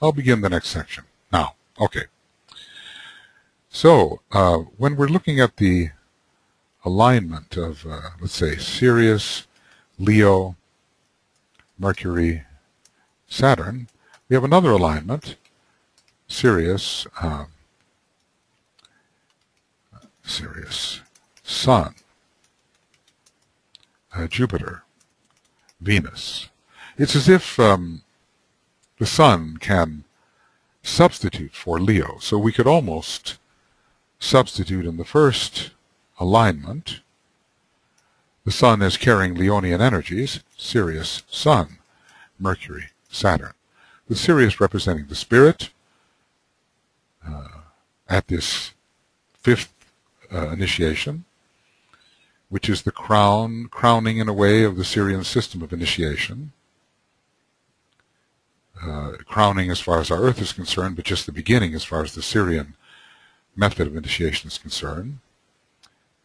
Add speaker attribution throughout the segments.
Speaker 1: I'll begin the next section now. Okay. So, when we're looking at the alignment of, let's say, Sirius, Leo, Mercury, Saturn, we have another alignment, Sirius, Sun, Jupiter, Venus. It's as if the Sun can substitute for Leo. So we could almost substitute in the first alignment the Sun as carrying Leonian energies, Sirius, Sun, Mercury, Saturn, with Sirius representing the spirit at this fifth initiation, which is the crowning in a way of the Sirian system of initiation. Crowning as far as our Earth is concerned, but just the beginning as far as the Sirian method of initiation is concerned.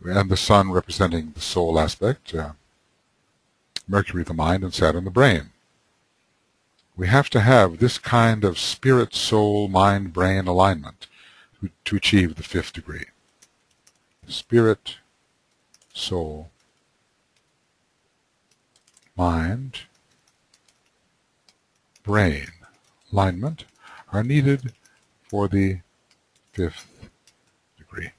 Speaker 1: And the Sun representing the soul aspect, Mercury the mind, and Saturn the brain. We have to have this kind of spirit, soul, mind, brain alignment to achieve the fifth degree. Spirit, soul, mind, brain alignment are needed for the fifth degree.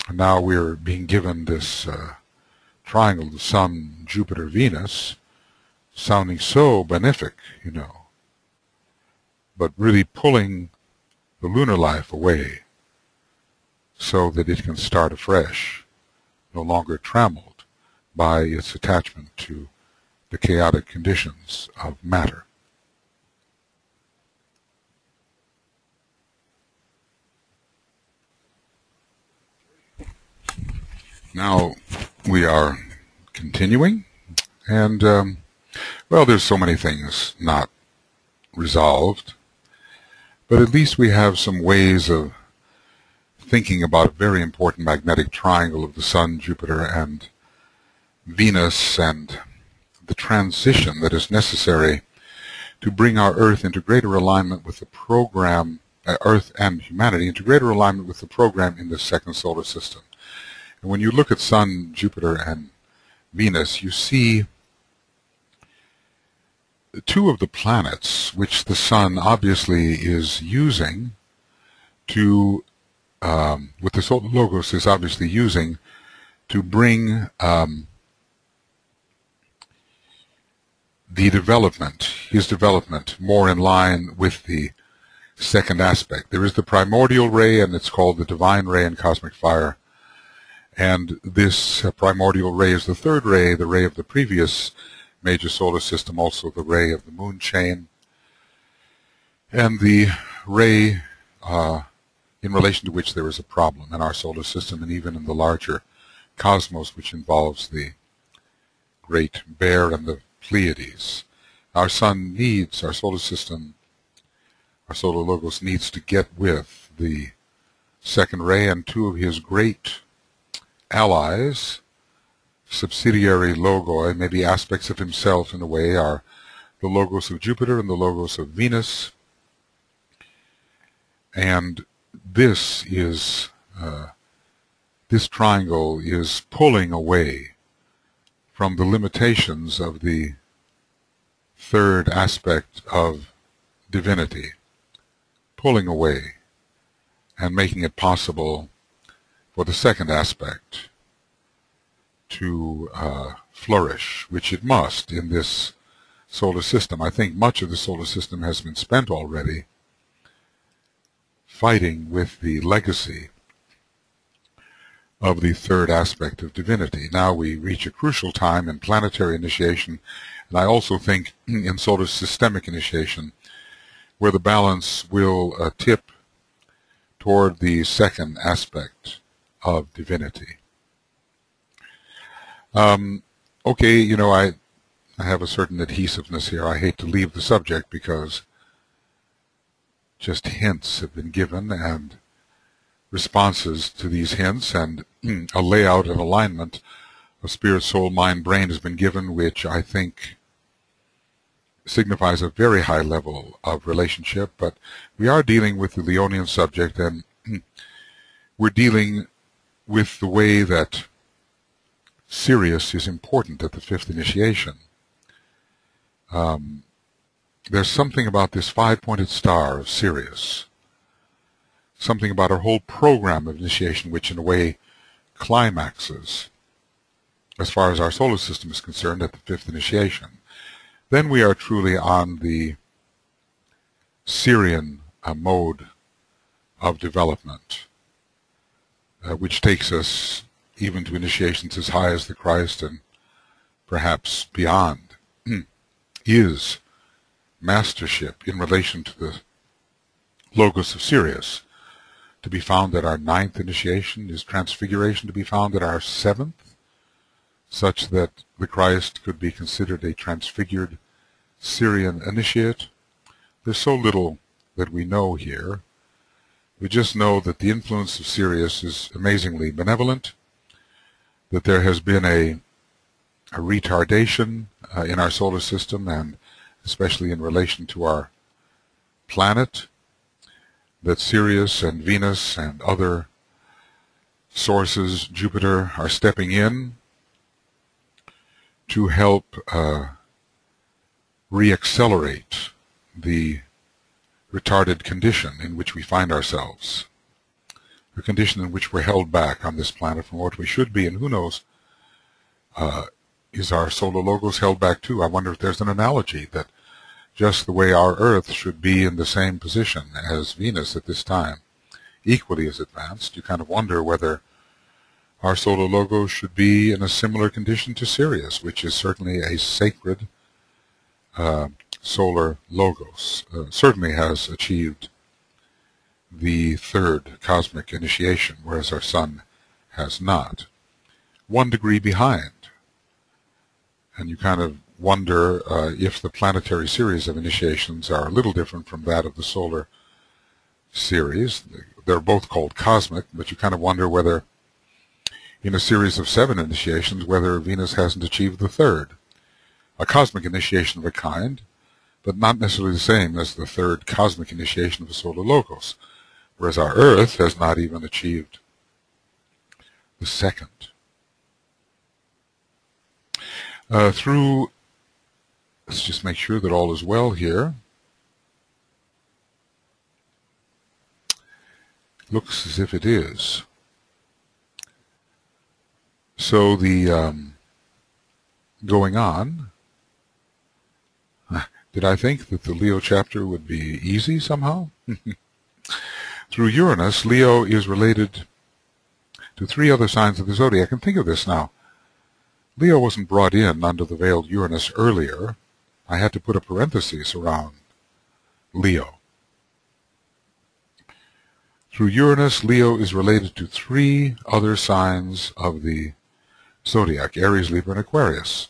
Speaker 1: And now we're being given this triangle, the Sun, Jupiter, Venus, sounding so benefic, you know, but really pulling the lunar life away so that it can start afresh, no longer trammeled by its attachment to the chaotic conditions of matter. Now we are continuing, and well, there's so many things not resolved, but at least we have some ways of thinking about a very important magnetic triangle of the Sun, Jupiter, and Venus, and the transition that is necessary to bring our Earth into greater alignment with the program, Earth and humanity, into greater alignment with the program in the second solar system. And when you look at Sun, Jupiter, and Venus, you see two of the planets which the Sun obviously is using to, with the solar logos is obviously using to bring his development more in line with the second aspect. There is the primordial ray, and it's called the divine ray in cosmic fire. And this primordial ray is the third ray, the ray of the previous major solar system, also the ray of the moon chain, and the ray in relation to which there is a problem in our solar system and even in the larger cosmos, which involves the Great Bear and the Pleiades. Our Sun needs, our solar system, our solar logos needs to get with the second ray, and two of his great allies, subsidiary logoi, maybe aspects of himself in a way, are the logos of Jupiter and the logos of Venus. And this triangle is pulling away from the limitations of the third aspect of divinity, pulling away and making it possible for the second aspect to flourish, which it must in this solar system. I think much of the solar system has been spent already fighting with the legacy of the third aspect of divinity. Now we reach a crucial time in planetary initiation, and I also think in solar systemic initiation, where the balance will tip toward the second aspect of divinity. Okay, you know, I have a certain adhesiveness here. I hate to leave the subject because just hints have been given and responses to these hints, and a layout and alignment of spirit, soul, mind, brain has been given, which I think signifies a very high level of relationship, but we are dealing with the Leonian subject, and we're dealing with the way that Sirius is important at the fifth initiation. There's something about this five-pointed star of Sirius, something about our whole program of initiation, which in a way climaxes, as far as our solar system is concerned, at the fifth initiation. Then we are truly on the Sirian mode of development, which takes us even to initiations as high as the Christ and perhaps beyond, is mastership in relation to the Logos of Sirius, to be found at our ninth initiation. Is transfiguration to be found at our seventh, such that the Christ could be considered a transfigured Sirian initiate? There's so little that we know here. We just know that the influence of Sirius is amazingly benevolent, that there has been a retardation in our solar system, and especially in relation to our planet, that Sirius and Venus and other sources, Jupiter, are stepping in to help reaccelerate the retarded condition in which we find ourselves, the condition in which we're held back on this planet from what we should be. And who knows, is our solar logos held back too? I wonder if there's an analogy that just the way our Earth should be in the same position as Venus at this time, equally as advanced. You kind of wonder whether our solar logos should be in a similar condition to Sirius, which is certainly a sacred solar logos. Certainly has achieved the third cosmic initiation, whereas our Sun has not. 1 degree behind. And you kind of wonder if the planetary series of initiations are a little different from that of the solar series. They're both called cosmic, but you kind of wonder whether in a series of 7 initiations, whether Venus hasn't achieved the third. A cosmic initiation of a kind, but not necessarily the same as the third cosmic initiation of the solar logos, whereas our Earth has not even achieved the second. Let's just make sure that all is well here. Looks as if it is. So the going on, did I think that the Leo chapter would be easy somehow? Through Uranus, Leo is related to 3 other signs of the zodiac. And think of this now. Leo wasn't brought in under the veiled Uranus earlier. I had to put a parenthesis around Leo. Through Uranus, Leo is related to 3 other signs of the zodiac: Aries, Libra, and Aquarius.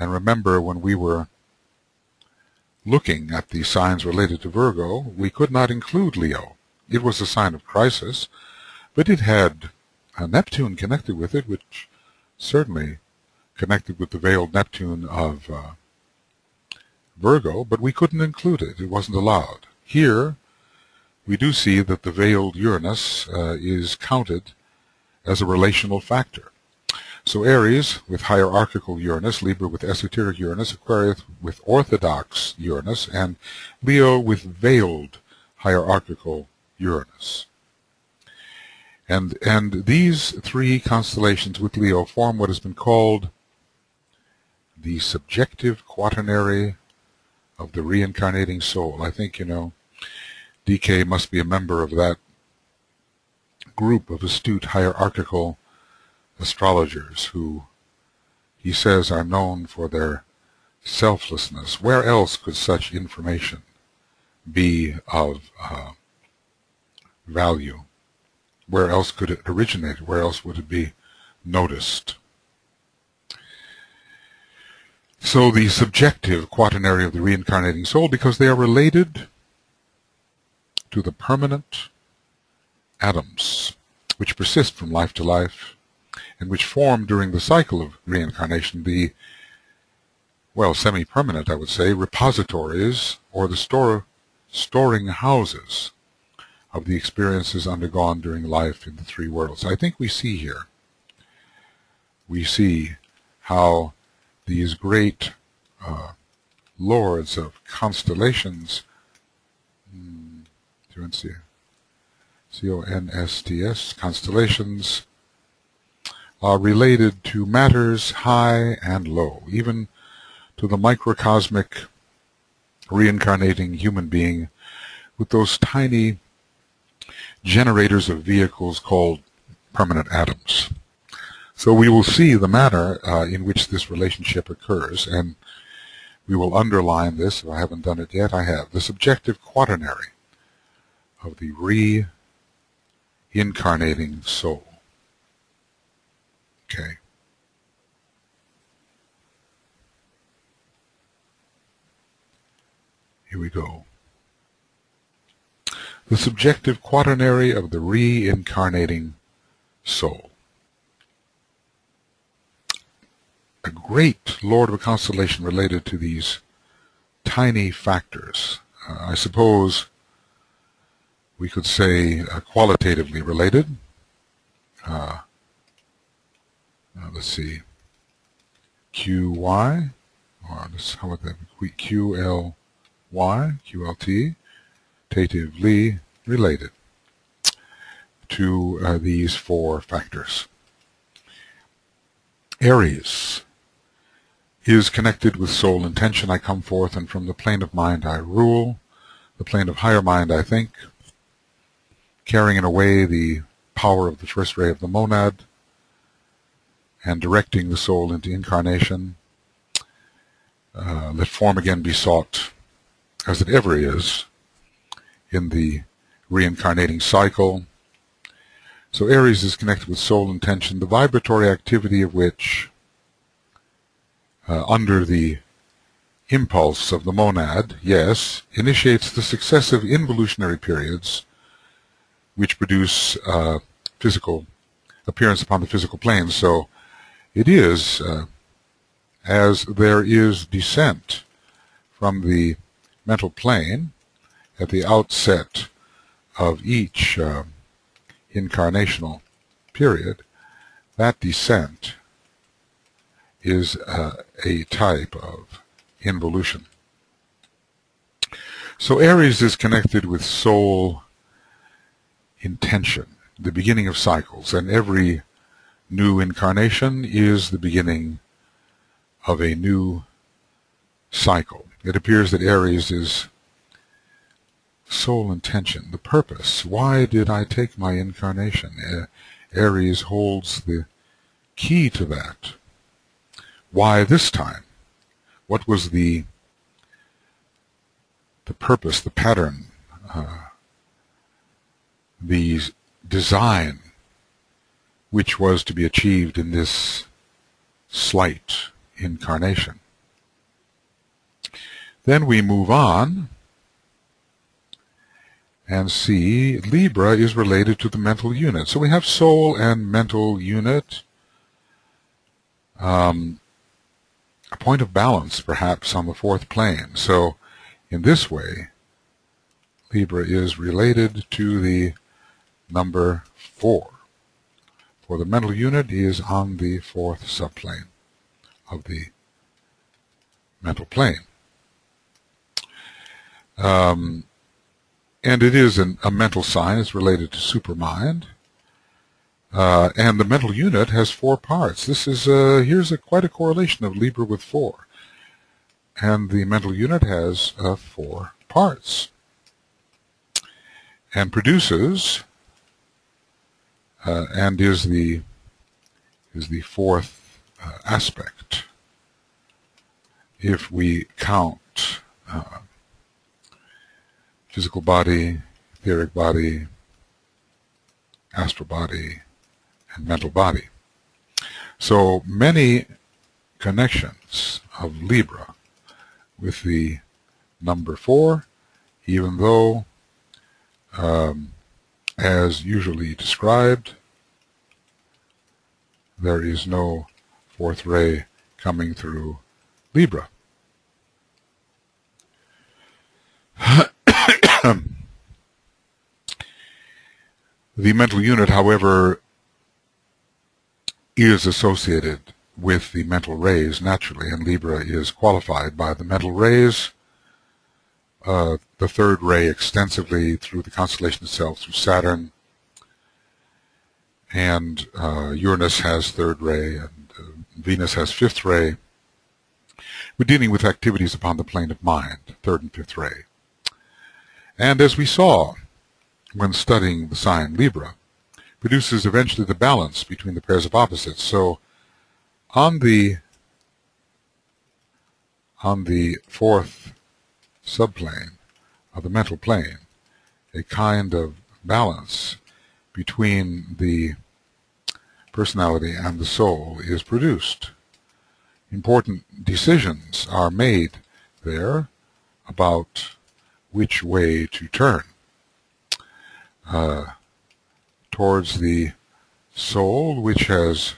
Speaker 1: And remember, when we were looking at the signs related to Virgo, we could not include Leo. It was a sign of crisis, but it had a Neptune connected with it, which certainly connected with the veiled Neptune of Virgo, but we couldn't include it. It wasn't allowed. Here, we do see that the veiled Uranus is counted as a relational factor. So Aries with hierarchical Uranus, Libra with esoteric Uranus, Aquarius with orthodox Uranus, and Leo with veiled hierarchical Uranus. And these 3 constellations with Leo form what has been called the subjective quaternary of the reincarnating soul. I think, DK must be a member of that group of astute hierarchical astrologers who, he says, are known for their selflessness. Where else could such information be of value? Where else could it originate? Where else would it be noticed? So the subjective quaternary of the reincarnating soul, because they are related to the permanent atoms which persist from life to life and which form during the cycle of reincarnation, the well, semi-permanent, I would say, repositories or the storing houses of the experiences undergone during life in the three worlds. I think we see here, we see how these great lords of constellations, C-O-N-S-T-S, constellations, are related to matters high and low, even to the microcosmic reincarnating human being with those tiny generators of vehicles called permanent atoms. So we will see the manner in which this relationship occurs, and we will underline this. If I haven't done it yet, I have. The subjective quaternary of the reincarnating soul. Okay. Here we go. The subjective quaternary of the reincarnating soul. A great lord of a constellation related to these tiny factors. I suppose we could say qualitatively related. Let's see, QY, or how about that? QLY, QLT, tatively related to these four factors. Aries is connected with soul intention. I come forth, and from the plane of mind I rule, the plane of higher mind I think, carrying away the power of the first ray of the monad, and directing the soul into incarnation. Let form again be sought, as it ever is, in the reincarnating cycle. So Aries is connected with soul intention, the vibratory activity of which, under the impulse of the monad, yes, initiates the successive involutionary periods which produce physical appearance upon the physical plane. So it is, as there is descent from the mental plane at the outset of each incarnational period, that descent is a type of involution. So Aries is connected with soul intention, the beginning of cycles, and every new incarnation is the beginning of a new cycle. It appears that Aries is soul intention, the purpose. Why did I take my incarnation? Aries holds the key to that. Why this time? What was the purpose, the pattern, the design which was to be achieved in this slight incarnation? Then we move on and see Libra is related to the mental unit. So we have soul and mental unit, a point of balance perhaps on the fourth plane. So in this way, Libra is related to the number 4. For the mental unit is on the fourth subplane of the mental plane. And it is a mental sign. It's related to supermind. And the mental unit has 4 parts. This is here's quite a correlation of Libra with 4. And the mental unit has 4 parts. And produces and is the fourth aspect. If we count physical body, etheric body, astral body, and mental body. So many connections of Libra with the number 4, even though, as usually described, there is no fourth ray coming through Libra. The mental unit, however, is associated with the mental rays naturally, and Libra is qualified by the mental rays, the third ray extensively through the constellation itself, through Saturn, and Uranus has third ray, and Venus has fifth ray. We're dealing with activities upon the plane of mind, third and fifth ray. And as we saw when studying the sign Libra, produces eventually the balance between the pairs of opposites. So on the fourth subplane of the mental plane, a kind of balance between the personality and the soul is produced. Important decisions are made there about which way to turn. Towards the soul, which has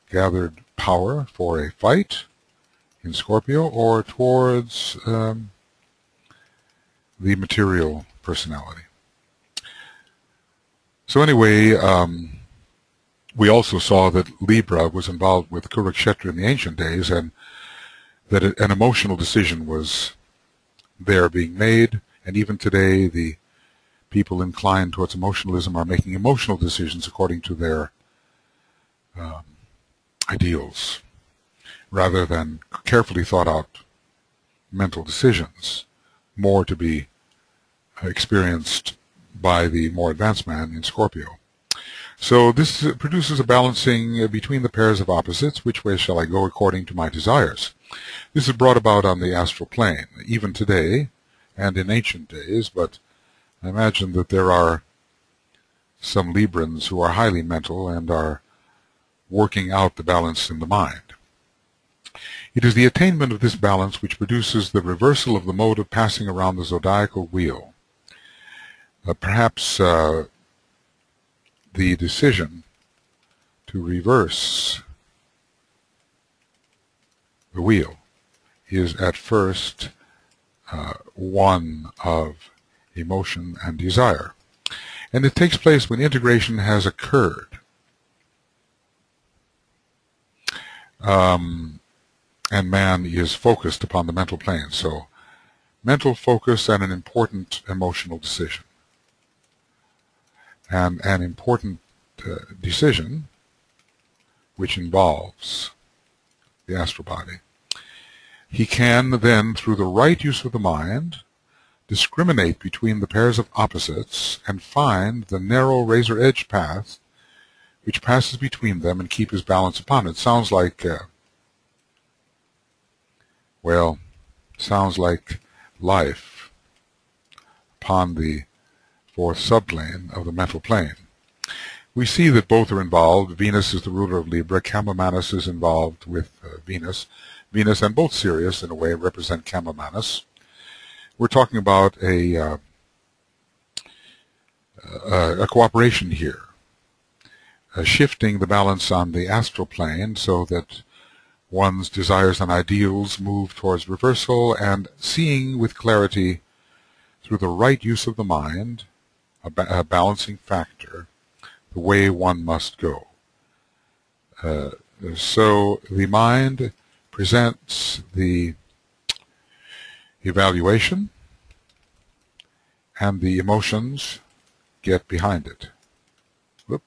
Speaker 1: gathered power for a fight in Scorpio, or towards the material personality. So anyway, we also saw that Libra was involved with Kurukshetra in the ancient days, and that an emotional decision was there being made, and even today the people inclined towards emotionalism are making emotional decisions according to their ideals, rather than carefully thought out mental decisions, more to be experienced by the more advanced man in Scorpio. So this produces a balancing between the pairs of opposites. Which way shall I go according to my desires? This is brought about on the astral plane, even today and in ancient days, but I imagine that there are some Librans who are highly mental and are working out the balance in the mind. It is the attainment of this balance which produces the reversal of the mode of passing around the zodiacal wheel. Perhaps the decision to reverse the wheel is at first one of emotion and desire. And it takes place when integration has occurred. And man is focused upon the mental plane. So mental focus and an important emotional decision. And an important decision which involves the astral body. He can then, through the right use of the mind, discriminate between the pairs of opposites and find the narrow razor-edged path which passes between them and keep his balance upon it. Sounds like, sounds like life upon the fourth subplane of the mental plane. We see that both are involved. Venus is the ruler of Libra. Camamanus is involved with Venus. Venus and both Sirius, in a way, represent Camamanus. We're talking about a cooperation here, shifting the balance on the astral plane so that one's desires and ideals move towards reversal, and seeing with clarity through the right use of the mind, a balancing factor, the way one must go. So the mind presents the evaluation, and the emotions get behind it. Whoop.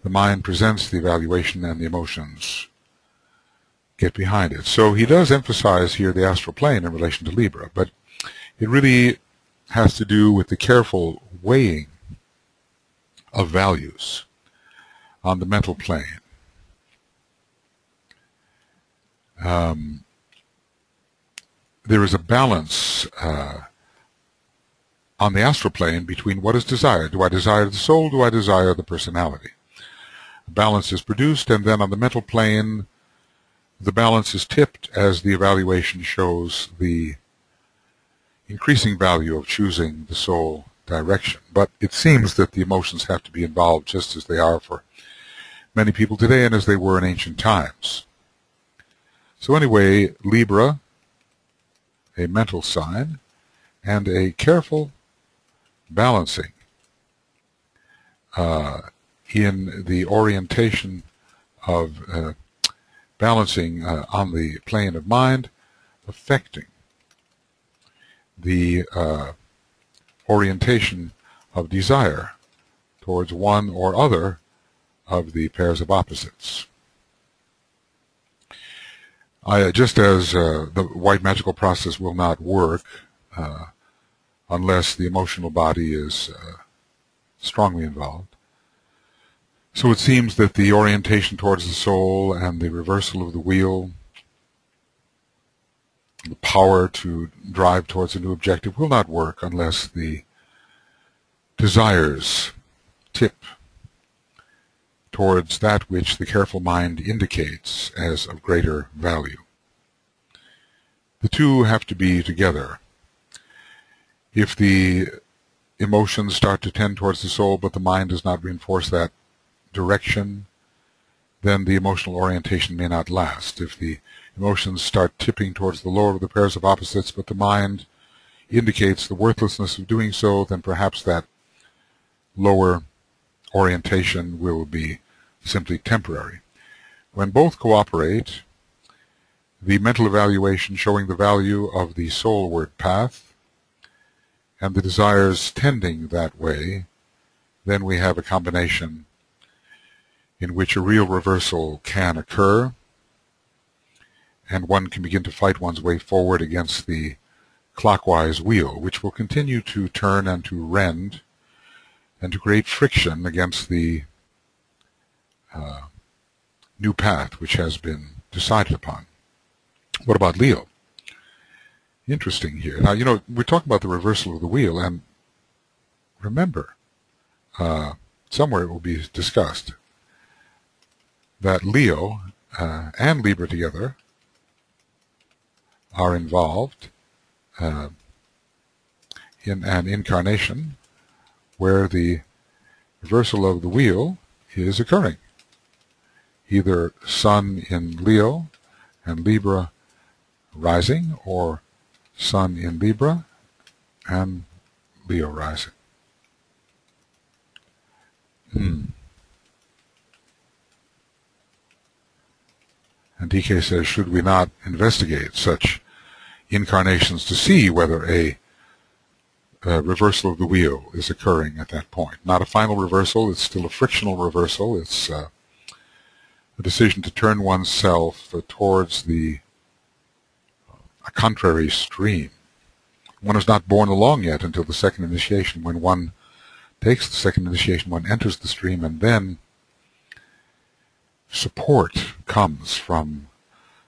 Speaker 1: The mind presents the evaluation, and the emotions get behind it. So he does emphasize here the astral plane in relation to Libra, but it really has to do with the careful weighing of values on the mental plane. There is a balance on the astral plane between what is desired. Do I desire the soul? Do I desire the personality? A balance is produced, and then on the mental plane, the balance is tipped as the evaluation shows the increasing value of choosing the soul direction. But it seems that the emotions have to be involved just as they are for many people today and as they were in ancient times. So anyway, Libra a mental sign, and a careful balancing in the orientation of balancing on the plane of mind, affecting the orientation of desire towards one or other of the pairs of opposites. Just as the white magical process will not work unless the emotional body is strongly involved, so it seems that the orientation towards the soul and the reversal of the wheel, the power to drive towards a new objective, will not work unless the desires tip towards that which the careful mind indicates as of greater value. The two have to be together. If the emotions start to tend towards the soul, but the mind does not reinforce that direction, then the emotional orientation may not last. If the emotions start tipping towards the lower of the pairs of opposites, but the mind indicates the worthlessness of doing so, then perhaps that lower orientation will be simply temporary. When both cooperate, the mental evaluation showing the value of the soulward path and the desires tending that way, then we have a combination in which a real reversal can occur, and one can begin to fight one's way forward against the clockwise wheel, which will continue to turn and to rend and to create friction against the new path which has been decided upon. What about Leo? Interesting here. Now, we're talking about the reversal of the wheel, and remember, somewhere it will be discussed that Leo and Libra together are involved in an incarnation where the reversal of the wheel is occurring. Either Sun in Leo and Libra rising, or Sun in Libra and Leo rising. And DK says, should we not investigate such incarnations to see whether a reversal of the wheel is occurring at that point? Not a final reversal, it's still a frictional reversal. It's a decision to turn oneself towards a contrary stream. One is not born along yet until the second initiation. When one takes the second initiation, one enters the stream, and then support comes from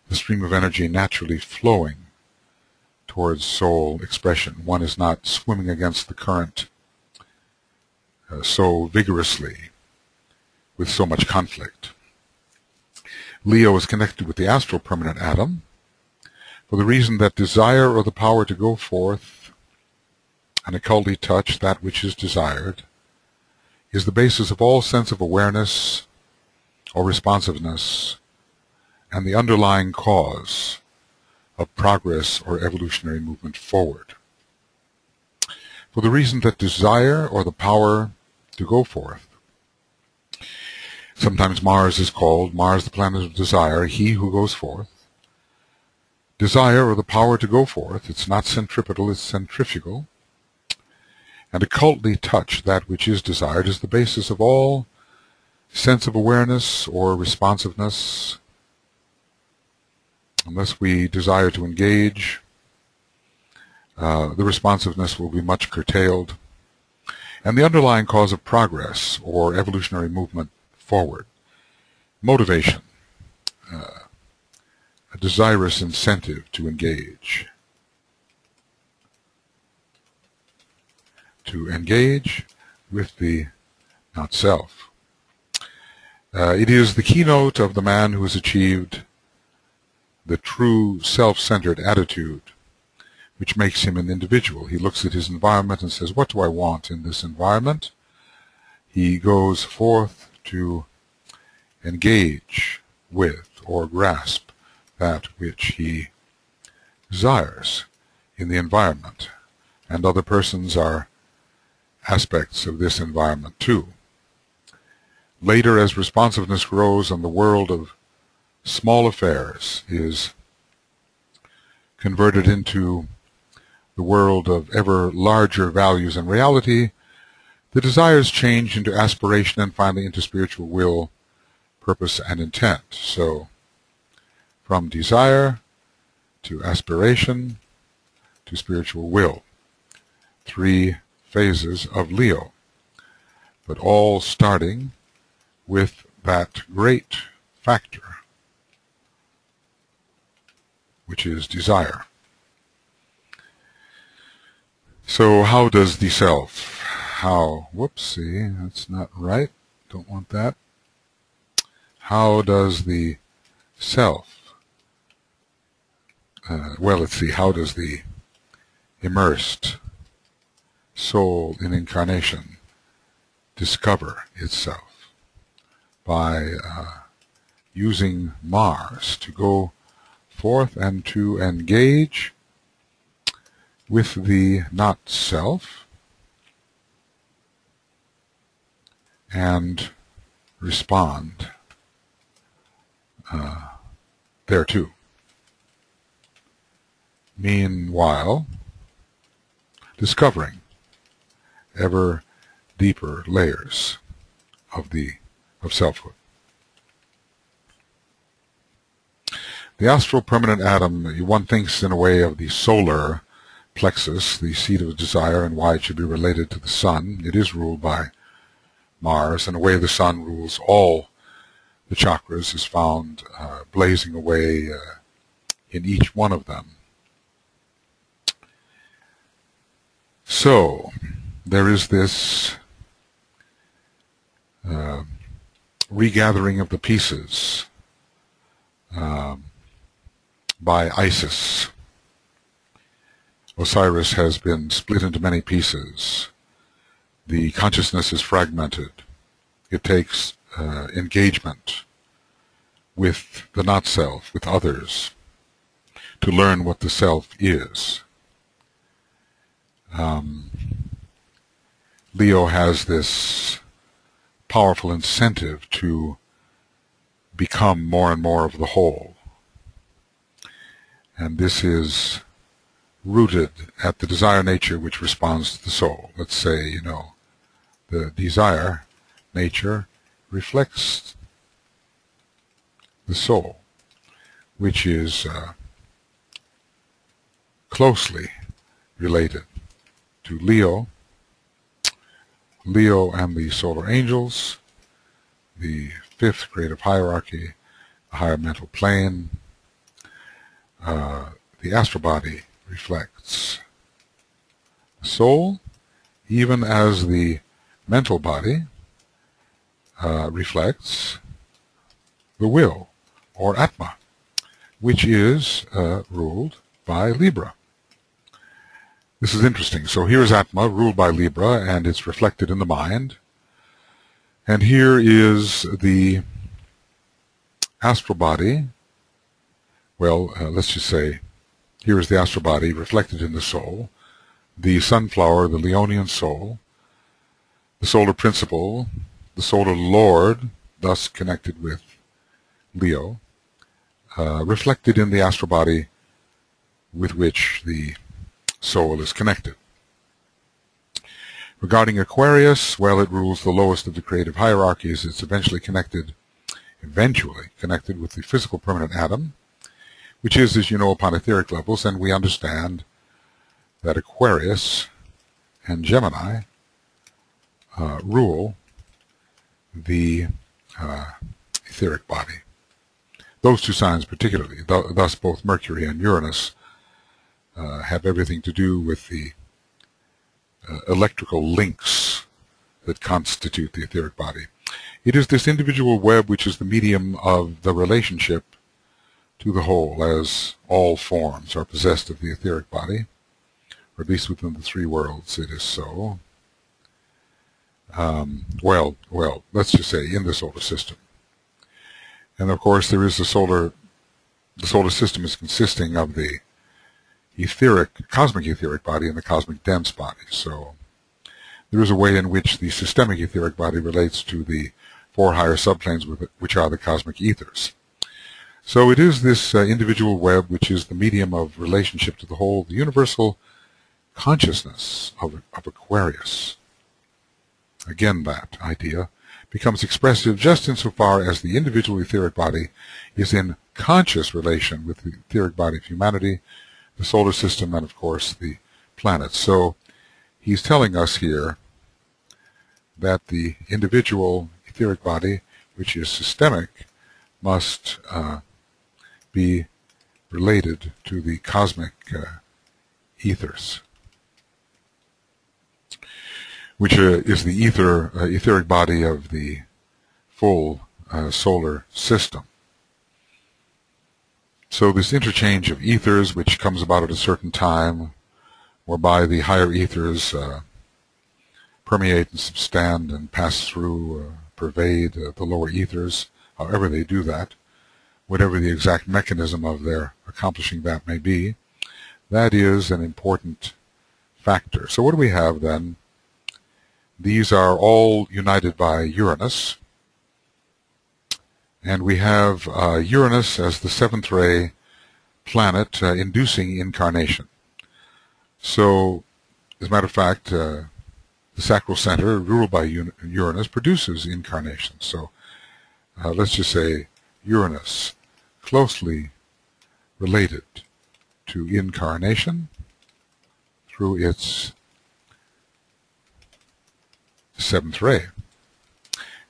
Speaker 1: the stream of energy naturally flowing towards soul expression. One is not swimming against the current so vigorously with so much conflict. Leo is connected with the astral permanent atom for the reason that desire, or the power to go forth and occultly touch that which is desired, is the basis of all sense of awareness or responsiveness and the underlying cause of progress or evolutionary movement forward. For the reason that desire, or the power to go forth, sometimes Mars is called, Mars the planet of desire, he who goes forth. Desire, or the power to go forth, it's not centripetal, it's centrifugal. And occultly touch that which is desired is the basis of all sense of awareness or responsiveness. Unless we desire to engage, the responsiveness will be much curtailed. And the underlying cause of progress or evolutionary movement forward, motivation, a desirous incentive to engage. To engage with the not-self. It is the keynote of the man who has achieved the true self-centered attitude, which makes him an individual. He looks at his environment and says, what do I want in this environment? He goes forth to engage with or grasp that which he desires. in the environment, and other persons are aspects of this environment too. Later, as responsiveness grows and the world of small affairs is converted into the world of ever larger values and reality, the desires change into aspiration and finally into spiritual will, purpose, and intent. So, from desire to aspiration to spiritual will. 3 phases of Leo, but all starting with that great factor, which is desire. So how does the self, whoopsie, that's not right, don't want that. How does the self, let's see, how does the immersed soul in incarnation discover itself? By using Mars to go forth and to engage with the not self and respond thereto. Meanwhile, discovering ever deeper layers of selfhood. The astral permanent atom, one thinks in a way of the solar plexus, the seat of desire, and why it should be related to the sun. It is ruled by Mars, and the way the sun rules all the chakras is found blazing away in each one of them. So, there is this regathering of the pieces by Isis. Osiris has been split into many pieces. The consciousness is fragmented. It takes engagement with the not-self, with others, to learn what the self is. Leo has this powerful incentive to become more and more of the whole. And this is rooted at the desire nature which responds to the soul. Let's say, the desire nature reflects the soul, which is closely related to Leo and the solar angels, the 5th creative hierarchy, the higher mental plane. The astral body reflects the soul, even as the mental body reflects the will, or Atma, which is ruled by Libra. This is interesting. So here is Atma, ruled by Libra, and it's reflected in the mind. And here is the astral body. Well, let's just say, here is the astral body reflected in the soul, the sunflower, the Leonian soul, the solar principle, the solar lord, thus connected with Leo, reflected in the astral body with which the soul is connected. Regarding Aquarius, well, it rules the lowest of the creative hierarchies. It's eventually connected with the physical permanent atom, which is, as you know, upon etheric levels, and we understand that Aquarius and Gemini rule the etheric body. Those two signs particularly, thus both Mercury and Uranus have everything to do with the electrical links that constitute the etheric body. It is this individual web which is the medium of the relationship to the whole, as all forms are possessed of the etheric body, or at least within the 3 worlds it is so. Well, let's just say in the solar system. And of course there is the solar system is consisting of the cosmic etheric body and the cosmic dense body. So there is a way in which the systemic etheric body relates to the four higher subplanes, which are the cosmic ethers. So it is this individual web which is the medium of relationship to the whole, the universal consciousness of Aquarius. Again, that idea becomes expressive just insofar as the individual etheric body is in conscious relation with the etheric body of humanity, the solar system, and of course the planets. So he's telling us here that the individual etheric body, which is systemic, must be related to the cosmic ethers, which is the etheric body of the full solar system. So this interchange of ethers, which comes about at a certain time, whereby the higher ethers permeate and substand and pass through, pervade the lower ethers, however they do that, whatever the exact mechanism of their accomplishing that may be, that is an important factor. So what do we have then? These are all united by Uranus, and we have Uranus as the seventh ray planet inducing incarnation. So, as a matter of fact, the sacral center, ruled by Uranus, produces incarnation. So, let's just say Uranus, closely related to incarnation through its seventh ray.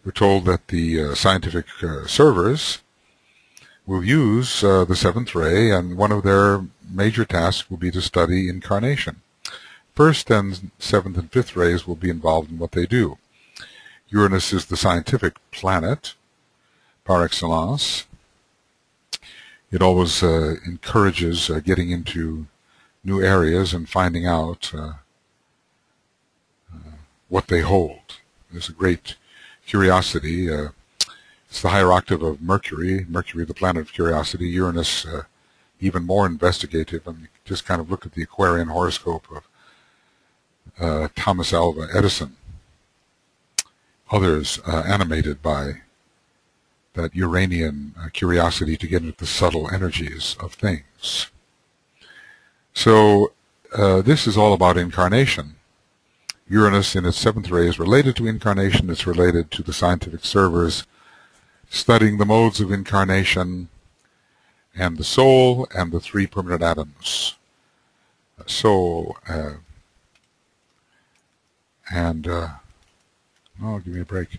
Speaker 1: We're told that the scientific servers will use the seventh ray, and one of their major tasks will be to study incarnation. First and seventh and fifth rays will be involved in what they do. Uranus is the scientific planet par excellence. It always encourages getting into new areas and finding out what they hold. There's a great curiosity. It's the higher octave of Mercury, the planet of curiosity. Uranus, even more investigative. I mean, just kind of look at the Aquarian horoscope of Thomas Alva Edison. Others animated by that Uranian curiosity to get into the subtle energies of things. So this is all about incarnation. Uranus in its seventh ray is related to incarnation. It's related to the scientific servers studying the modes of incarnation and the soul and the three permanent atoms. Soul give me a break.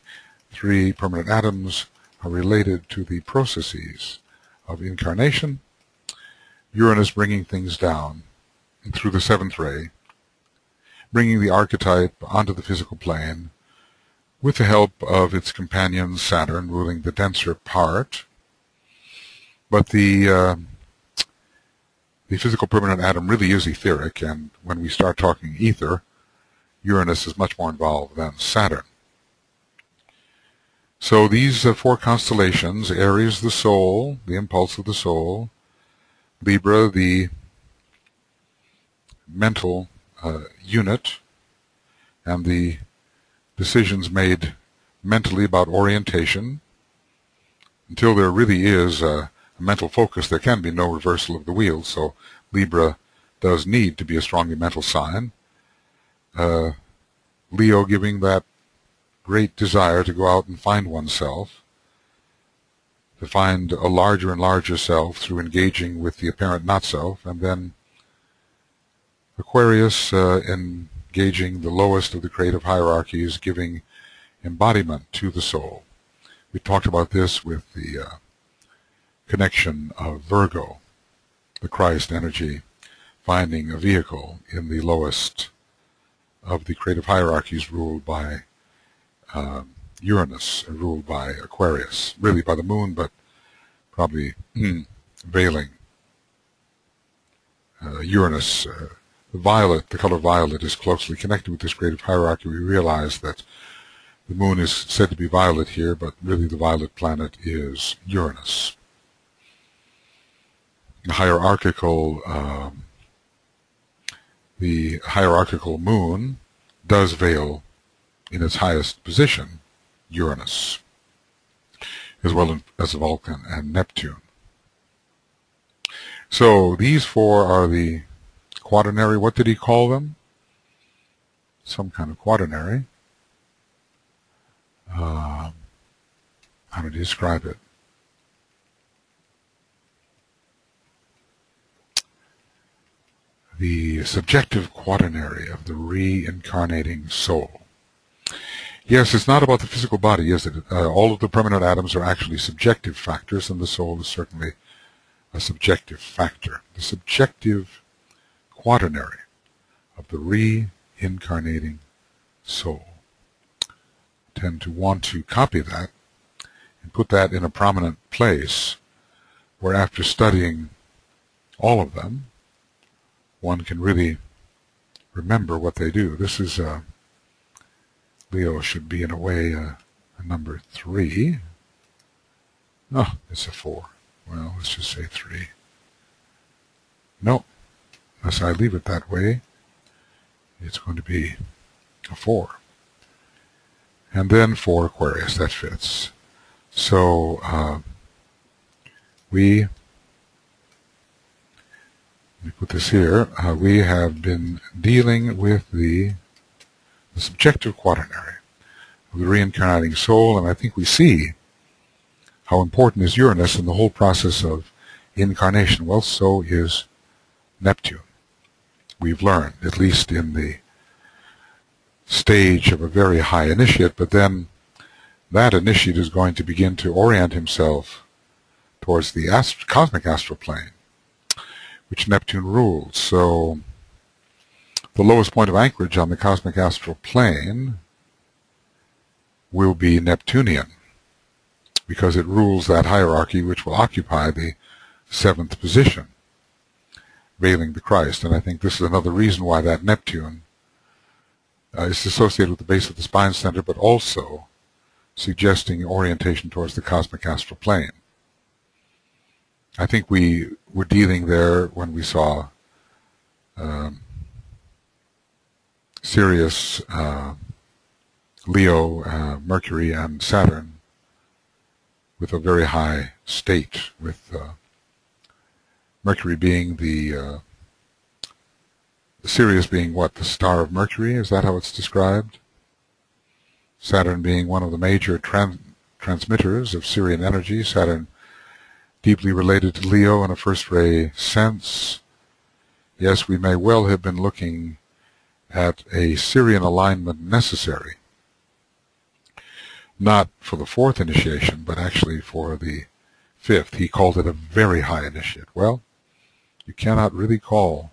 Speaker 1: Three permanent atoms are related to the processes of incarnation. Uranus bringing things down through the seventh ray, bringing the archetype onto the physical plane with the help of its companion Saturn ruling the denser part. But the physical permanent atom really is etheric, and when we start talking ether, Uranus is much more involved than Saturn. So these four constellations, Aries the soul, the impulse of the soul, Libra the mental unit, and the decisions made mentally about orientation. Until there really is a mental focus, there can be no reversal of the wheel, so Libra does need to be a strongly mental sign. Leo giving that great desire to go out and find oneself, to find a larger and larger self through engaging with the apparent not-self, and then Aquarius engaging the lowest of the creative hierarchies, giving embodiment to the soul. We talked about this with the connection of Virgo, the Christ energy, finding a vehicle in the lowest of the creative hierarchies ruled by Uranus, ruled by Aquarius, really by the moon, but probably veiling Uranus. The color violet is closely connected with this creative hierarchy. We realize that the moon is said to be violet here, but really the violet planet is Uranus. The hierarchical the hierarchical moon does veil in its highest position Uranus, as well as Vulcan and Neptune. So these four are the quaternary. What did he call them? Some kind of quaternary. How did he describe it? The subjective quaternary of the reincarnating soul. Yes, it's not about the physical body, is it? All of the permanent atoms are actually subjective factors, and the soul is certainly a subjective factor. The subjective quaternary of the reincarnating soul. I tend to want to copy that and put that in a prominent place where, after studying all of them, one can really remember what they do. This is Leo should be in a way a number 3. Oh, it's a 4. Well, let's just say 3. No, unless I leave it that way, it's going to be a 4. And then 4 Aquarius, that fits. So let me put this here, we have been dealing with the subjective quaternary of the reincarnating soul, and I think we see how important is Uranus in the whole process of incarnation. Well, so is Neptune. We've learned, at least in the stage of a very high initiate, but then that initiate is going to begin to orient himself towards the cosmic astral plane, which Neptune rules. So the lowest point of anchorage on the cosmic astral plane will be Neptunian, because it rules that hierarchy which will occupy the 7th position, veiling the Christ. And I think this is another reason why that Neptune is associated with the base of the spine center, but also suggesting orientation towards the cosmic astral plane. I think we were dealing there when we saw Sirius, Leo, Mercury, and Saturn with a very high state, with Mercury being the Sirius being what? The star of Mercury? Is that how it's described? Saturn being one of the major transmitters of Sirian energy. Saturn deeply related to Leo in a first-ray sense. Yes, we may well have been looking at a Sirian alignment necessary, not for the 4th initiation, but actually for the 5th. He called it a very high initiate. Well, you cannot really call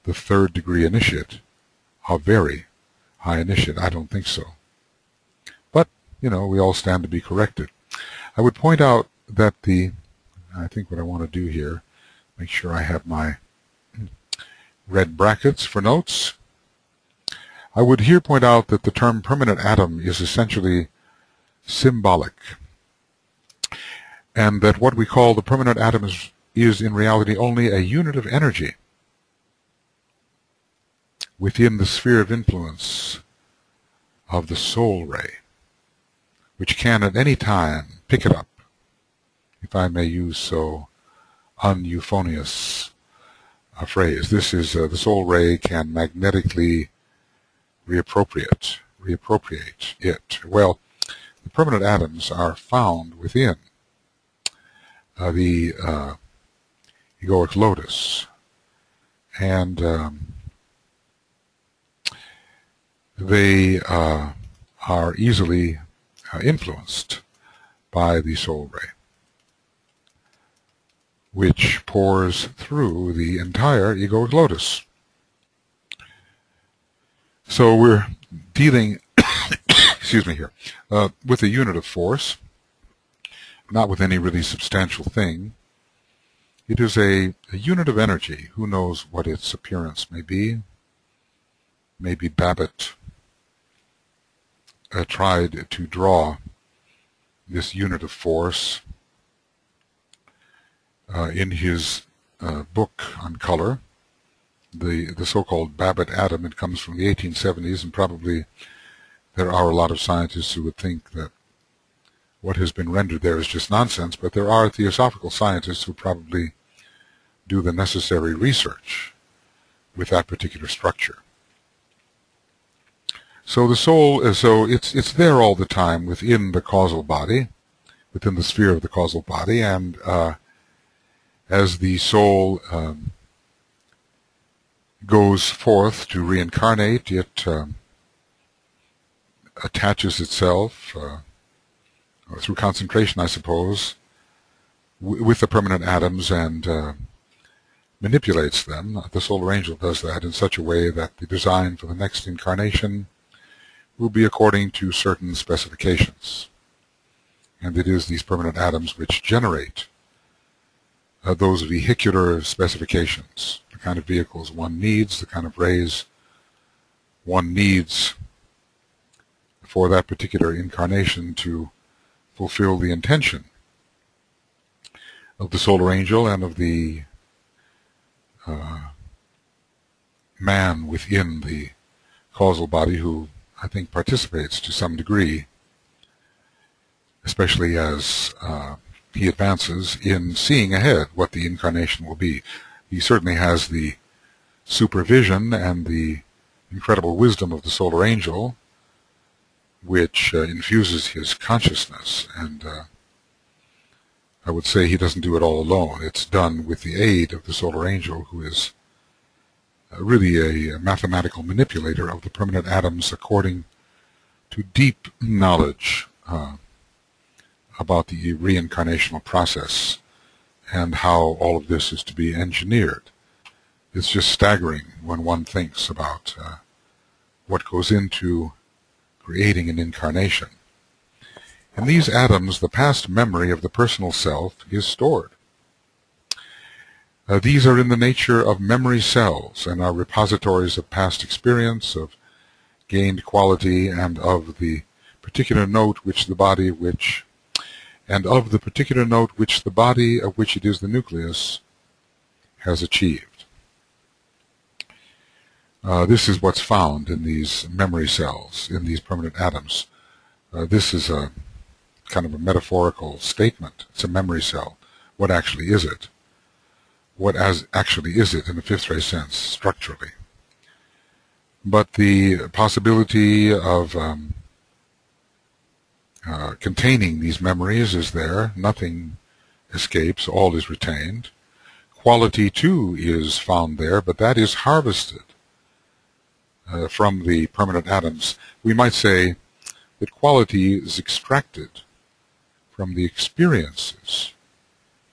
Speaker 1: the 3rd degree initiate a very high initiate. I don't think so. But, you know, we all stand to be corrected. I would point out that I think what I want to do here, make sure I have my red brackets for notes. I would here point out that the term permanent atom is essentially symbolic, and that what we call the permanent atom is in reality only a unit of energy within the sphere of influence of the soul ray, which can at any time pick it up, if I may use so uneuphonious a phrase. This is the soul ray can magnetically reappropriate it. Well, the permanent atoms are found within the egoic lotus, and they are easily influenced by the soul ray, which pours through the entire egoic lotus. So we're dealing, excuse me here, with a unit of force, not with any really substantial thing. It is a unit of energy. Who knows what its appearance may be? Maybe Babbitt tried to draw this unit of force in his book on color, the so-called Babbitt atom. It comes from the 1870s, and probably there are a lot of scientists who would think that what has been rendered there is just nonsense, but there are theosophical scientists who probably do the necessary research with that particular structure. So the soul, so it's there all the time within the causal body, within the sphere of the causal body, and as the soul goes forth to reincarnate, it attaches itself through concentration, I suppose, with the permanent atoms and manipulates them. The solar angel does that in such a way that the design for the next incarnation will be according to certain specifications. And it is these permanent atoms which generate those vehicular specifications, the kind of vehicles one needs, the kind of rays one needs for that particular incarnation to fulfill the intention of the solar angel and of the man within the causal body, who I think participates to some degree, especially as he advances in seeing ahead what the incarnation will be. He certainly has the supervision and the incredible wisdom of the solar angel, which infuses his consciousness, and I would say he doesn't do it all alone. It's done with the aid of the solar angel, who is really a mathematical manipulator of the permanent atoms according to deep knowledge about the reincarnational process and how all of this is to be engineered. It's just staggering when one thinks about what goes into creating an incarnation. In these atoms, the past memory of the personal self is stored. These are in the nature of memory cells and are repositories of past experience, of gained quality, and of the particular note which the body of which it is the nucleus has achieved. This is what's found in these memory cells, in these permanent atoms. This is a kind of a metaphorical statement. It's a memory cell. What actually is it? What actually is it in the fifth ray sense, structurally? But the possibility of containing these memories is there. Nothing escapes. All is retained. Quality, too, is found there, but that is harvested from the permanent atoms. We might say that quality is extracted from the experiences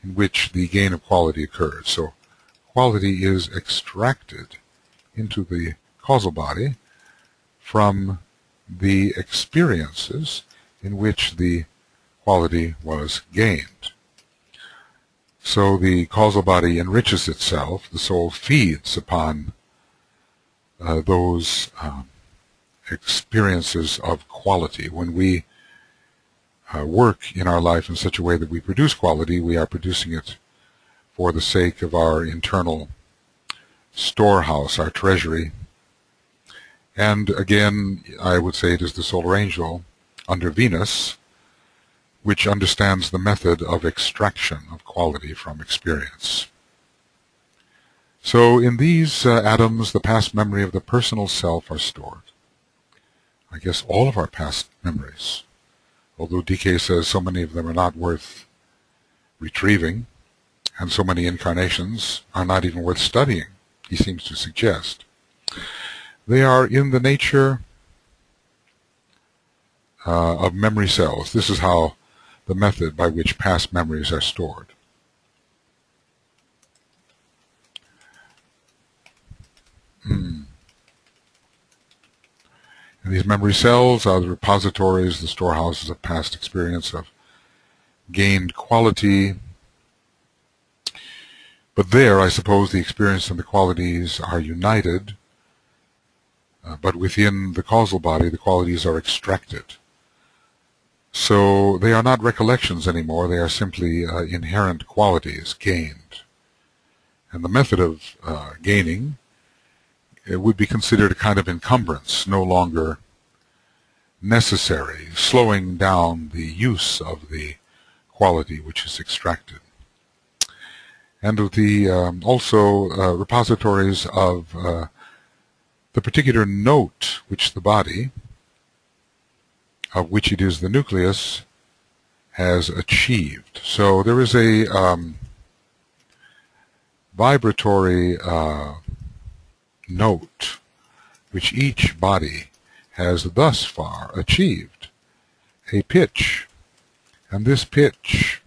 Speaker 1: in which the gain of quality occurs. So quality is extracted into the causal body from the experiences in which the quality was gained. So the causal body enriches itself, the soul feeds upon those experiences of quality. When we work in our life in such a way that we produce quality, we are producing it for the sake of our internal storehouse, our treasury. And again, I would say it is the solar angel under Venus which understands the method of extraction of quality from experience. So in these atoms, the past memory of the personal self are stored. I guess all of our past memories, although DK says so many of them are not worth retrieving, and so many incarnations are not even worth studying, he seems to suggest. They are in the nature of memory cells. This is how the method by which past memories are stored. And these memory cells are the repositories, the storehouses of past experience, of gained quality. But there, I suppose, the experience and the qualities are united, but within the causal body, the qualities are extracted. So they are not recollections anymore, they are simply inherent qualities gained. And the method of gaining it would be considered a kind of encumbrance, no longer necessary, slowing down the use of the quality which is extracted. And of the also repositories of the particular note which the body, of which it is the nucleus, has achieved. So there is a vibratory note which each body has thus far achieved, a pitch. And this pitch,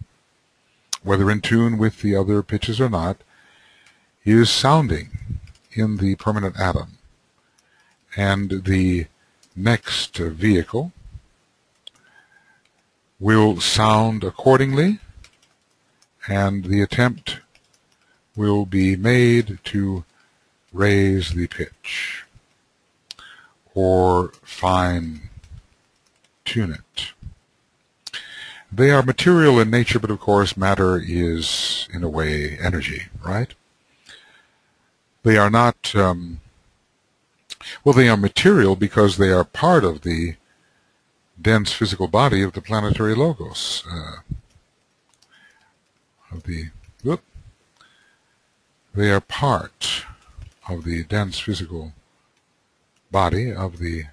Speaker 1: whether in tune with the other pitches or not, is sounding in the permanent atom. And the next vehicle will sound accordingly, and the attempt will be made to raise the pitch or fine tune it. They are material in nature, but of course matter is, in a way, energy, right? They are not, well, they are material because they are part of the dense physical body of the planetary logos, they are part of the dense physical body of the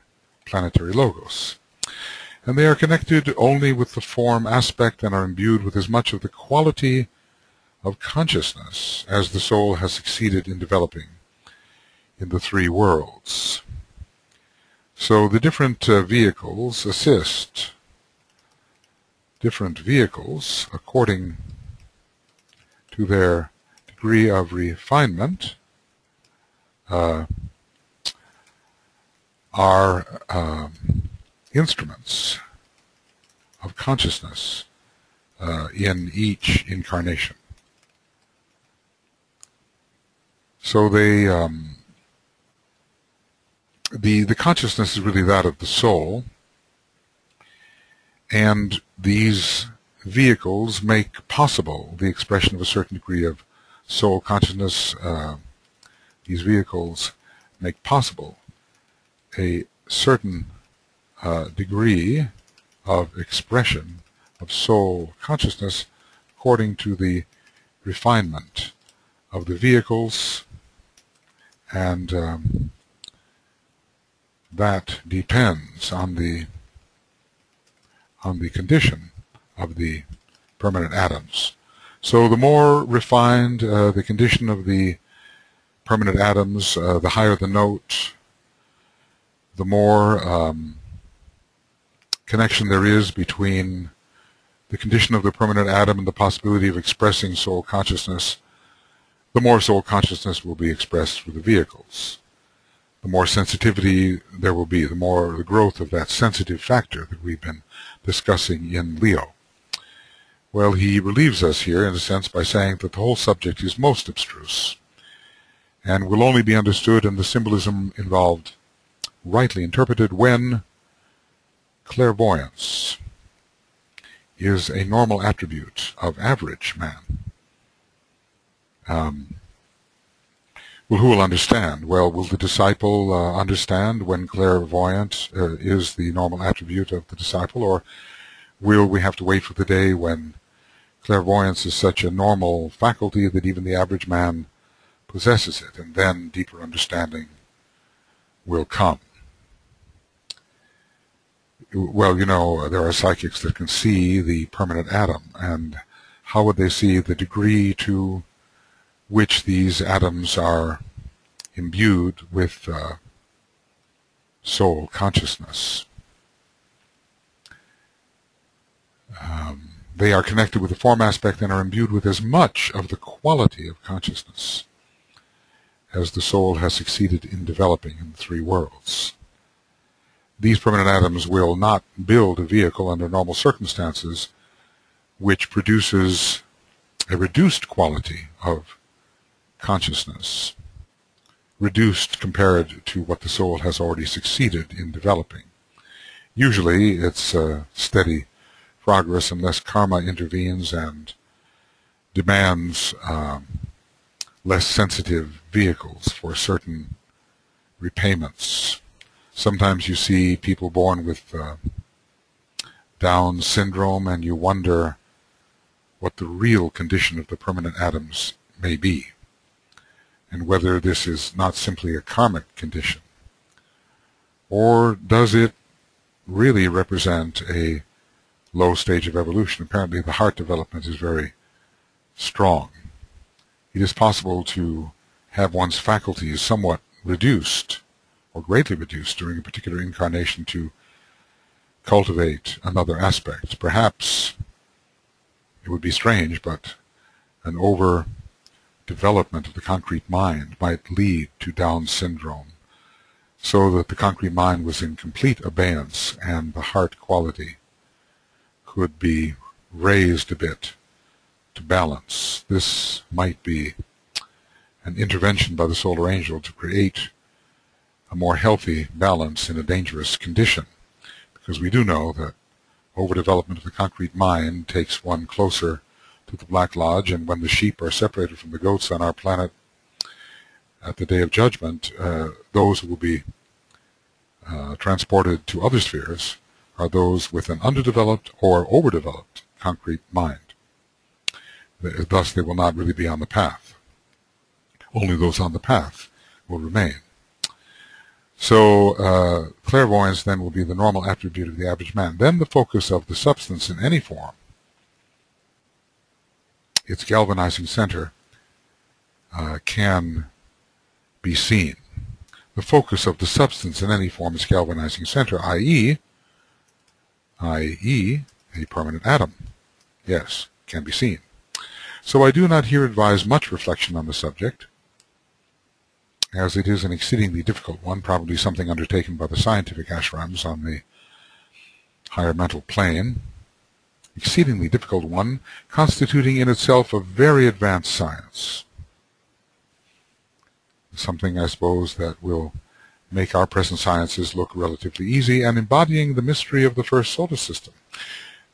Speaker 1: planetary logos. And they are connected only with the form aspect and are imbued with as much of the quality of consciousness as the soul has succeeded in developing in the three worlds. So the different vehicles assist different vehicles according to their degree of refinement, are instruments of consciousness in each incarnation. So they, the consciousness is really that of the soul, and these vehicles make possible the expression of a certain degree of soul consciousness. These vehicles make possible a certain degree of expression of soul consciousness according to the refinement of the vehicles, and that depends on the condition of the permanent atoms. So the more refined the condition of the permanent atoms, the higher the note, the more connection there is between the condition of the permanent atom and the possibility of expressing soul consciousness, the more soul consciousness will be expressed through the vehicles. The more sensitivity there will be, the more the growth of that sensitive factor that we've been discussing in Leo. Well, he relieves us here, in a sense, by saying that the whole subject is most abstruse and will only be understood and the symbolism involved rightly interpreted when clairvoyance is a normal attribute of average man. Well, who will understand? Well, will the disciple understand when clairvoyance is the normal attribute of the disciple, or will we have to wait for the day when clairvoyance is such a normal faculty that even the average man possesses it, and then deeper understanding will come? Well, you know, there are psychics that can see the permanent atom, and how would they see the degree to which these atoms are imbued with soul consciousness? They are connected with the form aspect and are imbued with as much of the quality of consciousness as the soul has succeeded in developing in the three worlds. These permanent atoms will not build a vehicle under normal circumstances which produces a reduced quality of consciousness, reduced compared to what the soul has already succeeded in developing. Usually it's steady progress unless karma intervenes and demands less sensitive vehicles for certain repayments. Sometimes you see people born with Down syndrome, and you wonder what the real condition of the permanent atoms may be, and whether this is not simply a karmic condition, or does it really represent a low stage of evolution. Apparently the heart development is very strong. It is possible to have one's faculties somewhat reduced or greatly reduced during a particular incarnation to cultivate another aspect. Perhaps it would be strange, but an overdevelopment of the concrete mind might lead to Down syndrome, so that the concrete mind was in complete abeyance and the heart quality could be raised a bit to balance. This might be an intervention by the solar angel to create a more healthy balance in a dangerous condition, because we do know that overdevelopment of the concrete mind takes one closer to the Black Lodge, and when the sheep are separated from the goats on our planet at the Day of Judgment, those who will be transported to other spheres are those with an underdeveloped or overdeveloped concrete mind. Thus, they will not really be on the path. Only those on the path will remain. So clairvoyance then will be the normal attribute of the average man. Then the focus of the substance in any form, its galvanizing center, can be seen. The focus of the substance in any form is galvanizing center, i.e., a permanent atom. Yes, can be seen. So I do not here advise much reflection on the subject, as it is an exceedingly difficult one, probably something undertaken by the scientific ashrams on the higher mental plane. Exceedingly difficult one, constituting in itself a very advanced science. Something, I suppose, that will make our present sciences look relatively easy, and embodying the mystery of the first solar system.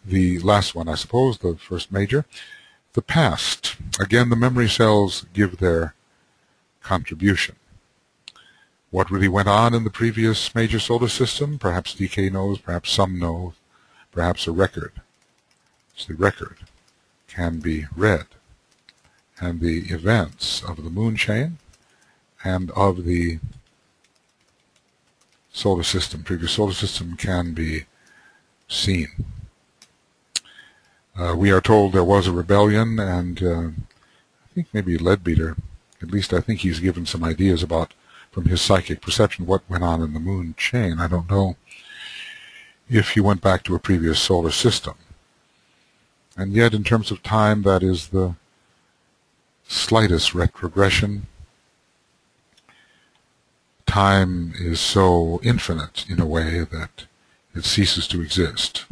Speaker 1: The last one, I suppose, the first major. The past. Again, the memory cells give their contribution. What really went on in the previous major solar system? Perhaps DK knows, perhaps some know, perhaps a record. So the record can be read. And the events of the moon chain and of the solar system, previous solar system, can be seen. We are told there was a rebellion, and I think maybe Leadbeater, at least I think he's given some ideas about, from his psychic perception, what went on in the moon chain. I don't know if he went back to a previous solar system. And yet, in terms of time, that is the slightest retrogression. Time is so infinite in a way that it ceases to exist.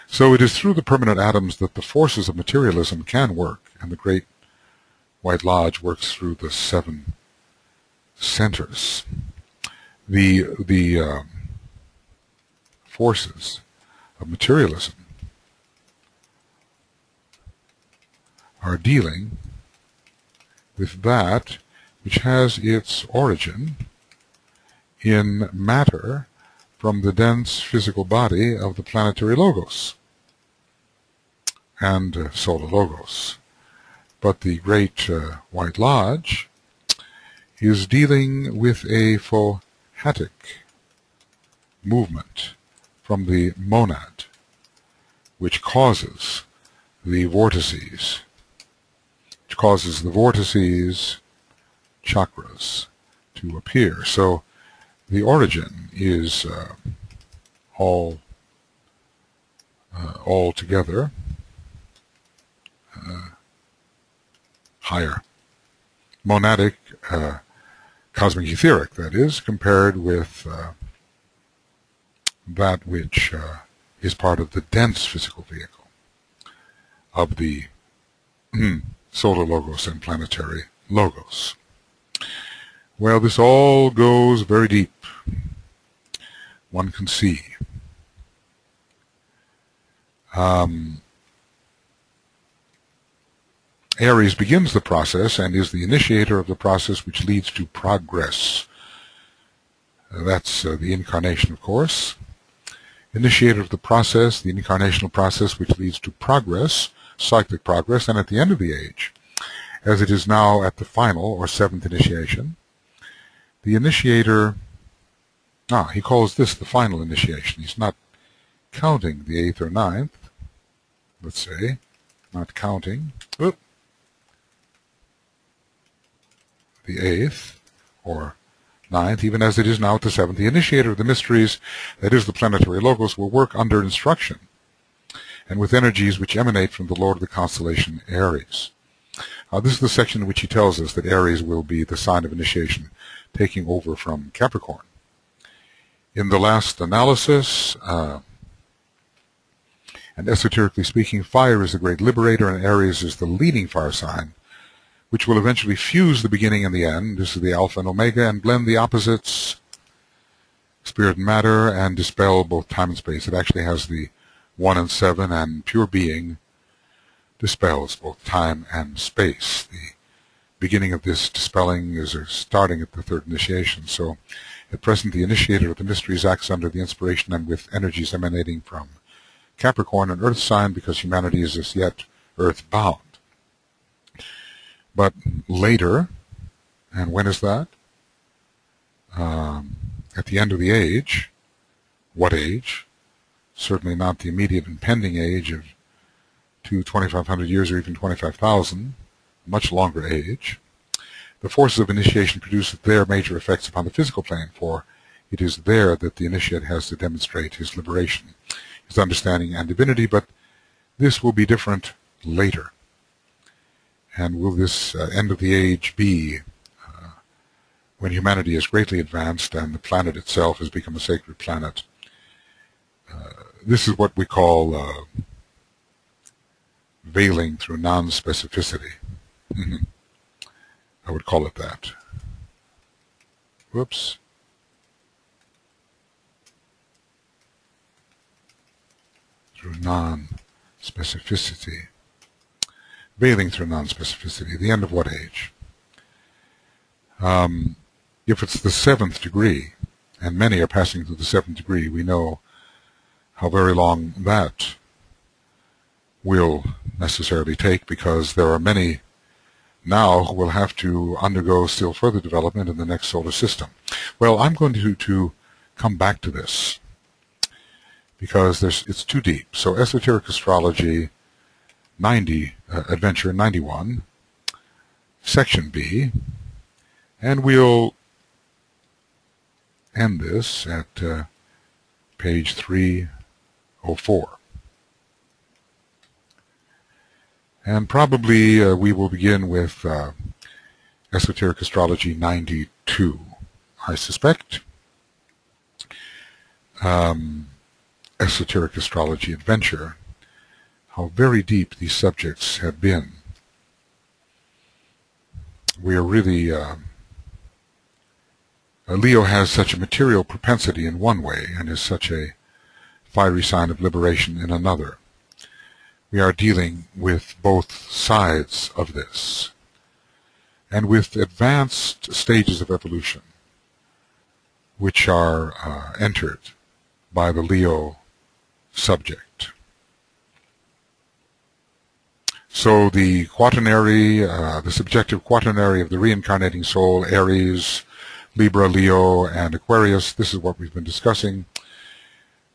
Speaker 1: So it is through the permanent atoms that the forces of materialism can work, and the Great White Lodge works through the 7 centers. The forces of materialism are dealing with that which has its origin in matter from the dense physical body of the planetary logos and solar logos. But the Great White Lodge is dealing with a phohatic movement from the monad, which causes the vortices, chakras, to appear. So the origin is all together higher, monadic, cosmic etheric, that is, compared with that which is part of the dense physical vehicle of the solar logos and planetary logos. Well, this all goes very deep. One can see. Aries begins the process and is the initiator of the process which leads to progress. That's the incarnation, of course. Initiator of the process, the incarnational process, which leads to progress, cyclic progress, and at the end of the age, as it is now at the final or seventh initiation, the initiator, he calls this the final initiation. He's not counting the eighth or ninth, let's say, not counting the eighth or ninth, even as it is now at the seventh. The initiator of the mysteries, that is the planetary logos, will work under instruction and with energies which emanate from the Lord of the constellation Aries. This is the section in which he tells us that Aries will be the sign of initiation, taking over from Capricorn. In the last analysis, and esoterically speaking, fire is the great liberator and Aries is the leading fire sign, which will eventually fuse the beginning and the end. This is the alpha and omega, and blend the opposites, spirit and matter, and dispel both time and space. It actually has the 1 and 7, and pure being dispels both time and space. The beginning of this dispelling is starting at the third initiation. So at present, the initiator of the mysteries acts under the inspiration and with energies emanating from Capricorn, an earth sign, because humanity is as yet earth-bound. But later, and when is that? At the end of the age. What age? Certainly not the immediate impending age of 2,500 years or even 25,000, much longer age. The forces of initiation produce their major effects upon the physical plane, for it is there that the initiate has to demonstrate his liberation, his understanding and divinity, but this will be different later. And will this end of the age be when humanity is greatly advanced and the planet itself has become a sacred planet? This is what we call veiling through non-specificity. I would call it that. Whoops. Through non-specificity. Veiling through non-specificity. The end of what age? If it's the 7th degree, and many are passing through the 7th degree, we know how very long that will necessarily take, because there are many now who will have to undergo still further development in the next solar system. Well, I'm going to come back to this, because it's too deep. So Esoteric Astrology Adventure 91, Section B, and we'll end this at page 304. And probably we will begin with Esoteric Astrology 92, I suspect. Esoteric Astrology Adventure. How very deep these subjects have been. We are really... Leo has such a material propensity in one way and is such a fiery sign of liberation in another. We are dealing with both sides of this, and with advanced stages of evolution, which are entered by the Leo subject. So the quaternary, the subjective quaternary of the reincarnating soul, Aries, Libra, Leo, and Aquarius, this is what we've been discussing,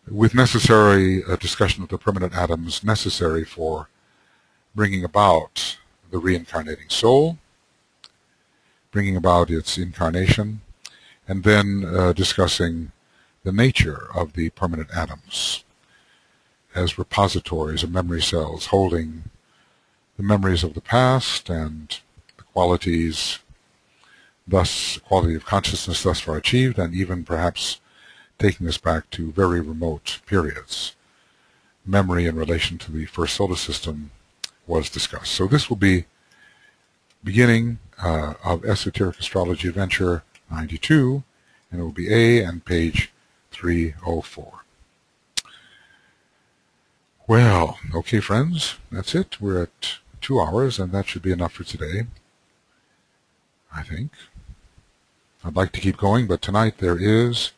Speaker 1: with necessary discussion of the permanent atoms necessary for bringing about the reincarnating soul, bringing about its incarnation, and then discussing the nature of the permanent atoms as repositories of memory cells holding the memories of the past and the qualities, thus quality of consciousness thus far achieved, and even perhaps taking us back to very remote periods. Memory in relation to the first solar system was discussed. So this will be beginning of Esoteric Astrology Adventure 92, and it will be A and page 304. Well, okay, friends, that's it. We're at 2 hours, and that should be enough for today, I think. I'd like to keep going, but tonight there is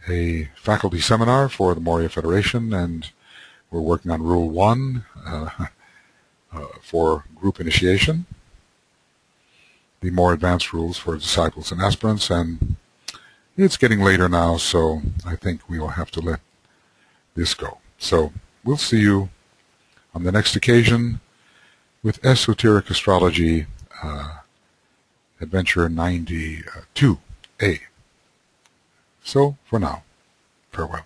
Speaker 1: a faculty seminar for the Morya Federation, and we're working on Rule 1 for group initiation, the more advanced rules for disciples and aspirants, and it's getting later now, so I think we will have to let this go. So we'll see you on the next occasion with Esoteric Astrology Adventure 92A. So, for now, farewell.